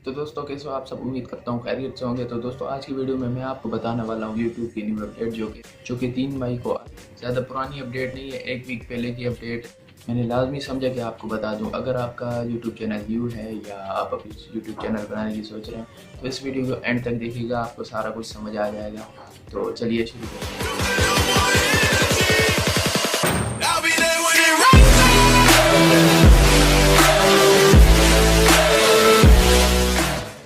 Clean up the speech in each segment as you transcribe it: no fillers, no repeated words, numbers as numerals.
तो दोस्तों कैसे हो आप सब। उम्मीद करता हूँ खैरियत से होंगे। तो दोस्तों आज की वीडियो में मैं आपको बताने वाला हूँ यूट्यूब की न्यू अपडेट जो कि 3 मई को ज़्यादा पुरानी अपडेट नहीं है, एक वीक पहले की अपडेट मैंने लाजमी समझा कि आपको बता दूँ। अगर आपका यूट्यूब चैनल न्यू है या आप अभी यूट्यूब चैनल बनाने की सोच रहे हैं तो इस वीडियो को एंड तक देखिएगा, आपको सारा कुछ समझ आ जाएगा। तो चलिए शुरू करते हैं।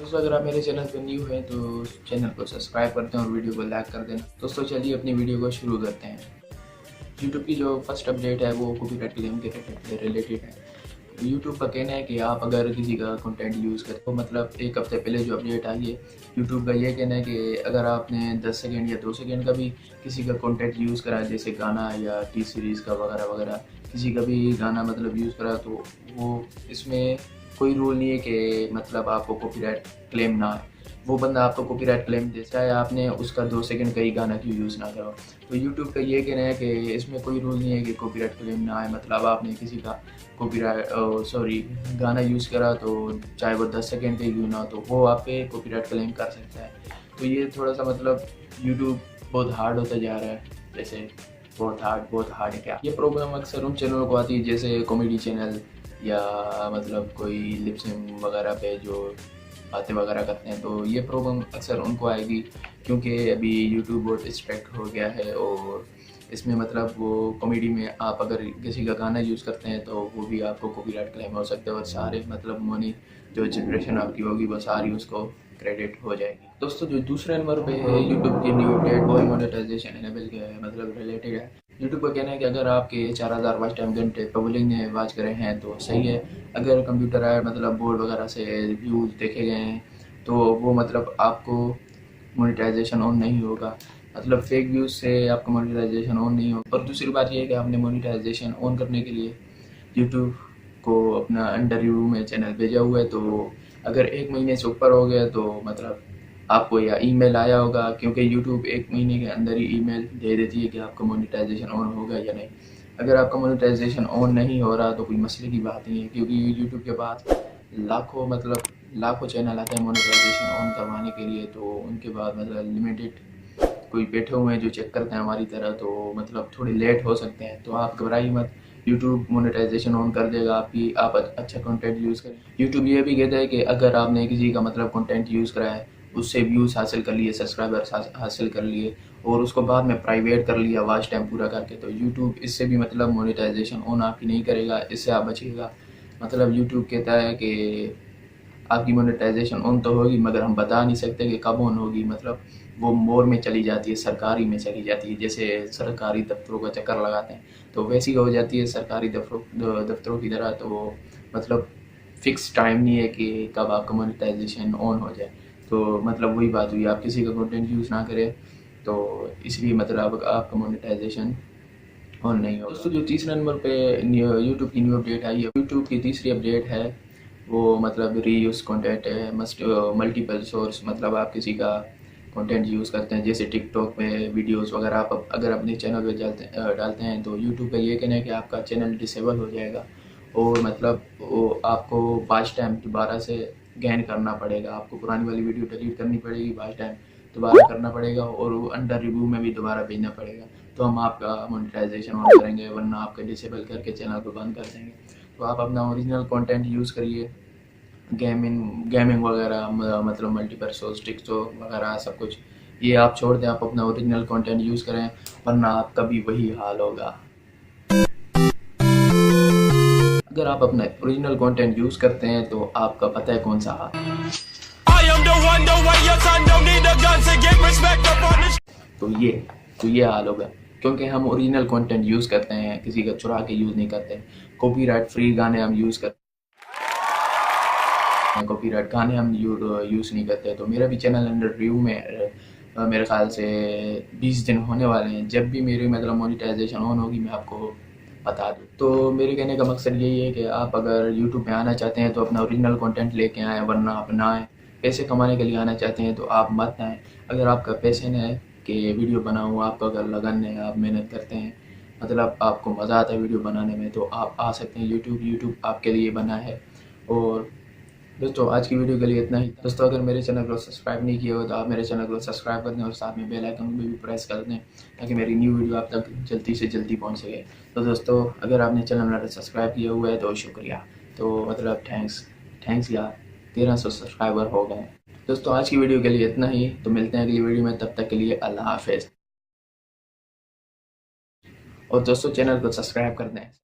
दोस्तों अगर आप मेरे चैनल पर न्यू हैं तो चैनल को सब्सक्राइब करते हैं और वीडियो को लाइक कर देना। दोस्तों चलिए अपनी वीडियो को शुरू करते हैं। यूट्यूब की जो फर्स्ट अपडेट है वो कॉपीराइट क्लेम के रिलेटेड है। यूट्यूब का कहना है कि आप अगर किसी का कंटेंट यूज़ करें तो मतलब एक हफ्ते पहले जो अपडेट आई है, यूट्यूब का ये कहना है कि अगर आपने 10 सेकेंड या 2 सेकेंड का भी किसी का कंटेंट यूज़ करा, जैसे गाना या टी सीरीज़ का वगैरह वगैरह, किसी का भी गाना मतलब यूज़ करा, तो वो इसमें कोई रूल नहीं है कि मतलब आपको कॉपीराइट क्लेम ना है। वो बंदा आपको कॉपीराइट क्लेम दे, चाहे आपने उसका 2 सेकंड का ही गाना क्यों यूज़ ना करो। तो यूट्यूब का ये कहना है कि इसमें कोई रूल नहीं है कि कॉपीराइट क्लेम ना आए। मतलब आपने किसी का गाना यूज़ करा तो चाहे वो 10 सेकंड का ही क्यों ना हो, तो वो आप पे कॉपीराइट क्लेम कर सकता है। तो ये थोड़ा सा मतलब यूट्यूब बहुत हार्ड होता जा रहा है। जैसे बहुत हार्ड है क्या। ये प्रॉब्लम अक्सर उन चैनलों को आती है जैसे कॉमेडी चैनल या मतलब कोई लिपसिंग वगैरह पे जो बातें वगैरह करते हैं, तो ये प्रॉब्लम अक्सर उनको आएगी क्योंकि अभी यूट्यूब बहुत स्ट्रिक्ट हो गया है। और इसमें मतलब वो कॉमेडी में आप अगर किसी का गाना यूज़ करते हैं तो वो भी आपको कॉपीराइट क्लेम हो सकता है और सारे मतलब मनी जो जनरेशन आपकी होगी वो सारी उसको क्रेडिट हो जाएगी। दोस्तों जो दूसरे नंबर पे है यूट्यूब की न्यू अपडेट, वो मोनेटाइजेशन एनेबल के मतलब रिलेटेड है। यूट्यूब का कहना है कि अगर आपके 4000 वॉच टाइम घंटे पब्लिक ने वॉच करे हैं तो सही है। अगर कंप्यूटर है मतलब बोर्ड वगैरह से व्यूज़ देखे गए हैं तो वो मतलब आपको मोनेटाइजेशन ऑन नहीं होगा। मतलब फेक व्यूज़ से आपका मोनेटाइजेशन ऑन नहीं होगा। और दूसरी बात ये है कि आपने मोनेटाइजेशन ऑन करने के लिए यूट्यूब को अपना अंडर रिव्यू में चैनल भेजा हुआ है, तो अगर 1 महीने से ऊपर हो गया तो मतलब आपको या ईमेल आया होगा, क्योंकि यूट्यूब 1 महीने के अंदर ही ईमेल दे देती है कि आपका मोनेटाइजेशन ऑन होगा या नहीं। अगर आपका मोनेटाइजेशन ऑन नहीं हो रहा तो कोई मसले की बात नहीं है, क्योंकि यूट्यूब के पास लाखों चैनल आते हैं मोनेटाइजेशन ऑन करवाने के लिए। तो उनके बाद मतलब लिमिटेड कोई बैठे हुए हैं जो चेक करते हैं हमारी तरह, तो मतलब थोड़ी लेट हो सकते हैं। तो आप घबराइए मत, यूट्यूब मोनेटाइजेशन ऑन कर देगा आपकी, आप अच्छा कंटेंट यूज़ करें। यूट्यूब ये भी कहता है कि अगर आपने किसी का मतलब कंटेंट यूज़ करा है, उससे व्यूज़ हासिल कर लिए, सब्सक्राइबर्स हासिल कर लिए और उसको बाद में प्राइवेट कर लिया वॉच टाइम पूरा करके, तो यूट्यूब इससे भी मतलब मोनेटाइजेशन ऑन आपकी नहीं करेगा, इससे आप बचिएगा। मतलब यूट्यूब कहता है कि आपकी मोनेटाइजेशन ऑन तो होगी मगर हम बता नहीं सकते कि कब ऑन होगी। मतलब वो मोर में चली जाती है, सरकारी में चली जाती है, जैसे सरकारी दफ्तरों का चक्कर लगाते हैं तो वैसी हो जाती है सरकारी दफ्तरों की तरह। तो वो मतलब फिक्स टाइम नहीं है कि कब आपका मोनेटाइजेशन ऑन हो जाए। तो मतलब वही बात हुई, आप किसी का कंटेंट यूज़ ना करें तो इसलिए मतलब आपका मोनेटाइजेशन ऑन नहीं होगा। दोस्तों जो तीसरे नंबर पे यूट्यूब की न्यू अपडेट आई है, यूट्यूब की तीसरी अपडेट है वो मतलब रीयूज़ कंटेंट है, मल्टीपल सोर्स। मतलब आप किसी का कंटेंट यूज़ करते हैं जैसे टिकटॉक पे वीडियोस वगैरह, आप अगर अपने चैनल पे डालते हैं तो यूट्यूब का ये कहना है कि आपका चैनल डिसेबल हो जाएगा और मतलब वो आपको वॉच टाइम दोबारा से गेन करना पड़ेगा। आपको पुरानी वाली वीडियो डिलीट करनी पड़ेगी, वॉच टाइम दोबारा करना पड़ेगा और वो अंडर रिव्यू में भी दोबारा भेजना पड़ेगा। तो हम आपका मोनेटाइजेशन ऑन करेंगे, वरना आपका डिसेबल करके चैनल को बंद कर देंगे। तो आप अपना ओरिजिनल कंटेंट यूज़ करिए, गेमिंग वगैरह मतलब मल्टीपल सोर्स टिकटॉक वगैरह सब कुछ ये आप छोड़ दें, आप अपना ओरिजिनल कंटेंट यूज़ करें, वरना आपका भी वही हाल होगा। अगर आप अपना ओरिजिनल कंटेंट यूज़ करते हैं तो आपका पता है कौन सा हाल। तो ये हाल होगा क्योंकि हम ओरिजिनल कंटेंट यूज़ करते हैं, किसी का चुरा के यूज़ नहीं करते। कॉपीराइट फ्री गाने हम यूज़ करते हैं, कॉपीराइट गाने हम यूज़ नहीं करते। तो मेरा भी चैनल अंडर रिव्यू में मेरे ख्याल से 20 दिन होने वाले हैं। जब भी मेरी मतलब मोनेटाइजेशन ऑन होगी मैं आपको बता दूँ। तो मेरे कहने का मकसद यही है कि आप अगर यूट्यूब पे आना चाहते हैं तो अपना ओरिजिनल कंटेंट लेके आएँ, वरना आप ना आएँ। पैसे कमाने के लिए आना चाहते हैं तो आप मत आएँ। अगर आपका पैशन है कि वीडियो बनाऊँ, आपका अगर लगन है, आप मेहनत करते हैं, मतलब आपको मज़ा आता है वीडियो बनाने में, तो आप आ सकते हैं। यूट्यूब आपके लिए बना है। और दोस्तों आज की वीडियो के लिए इतना ही। दोस्तों अगर मेरे चैनल को सब्सक्राइब नहीं किया हो तो आप मेरे चैनल को सब्सक्राइब कर दें और साथ में बेल आइकन को भी प्रेस कर दें ताकि मेरी न्यू वीडियो आप तक जल्दी से जल्दी पहुंच सके। तो दोस्तों अगर आपने चैनल मेरा सब्सक्राइब किया हुआ है तो शुक्रिया, तो मतलब थैंक्स यार, 1300 सब्सक्राइबर हो गए। दोस्तों आज की वीडियो के लिए इतना ही, तो मिलते हैं अगली वीडियो में, तब तक के लिए अल्लाह हाफिज़। और दोस्तों चैनल को सब्सक्राइब कर दें।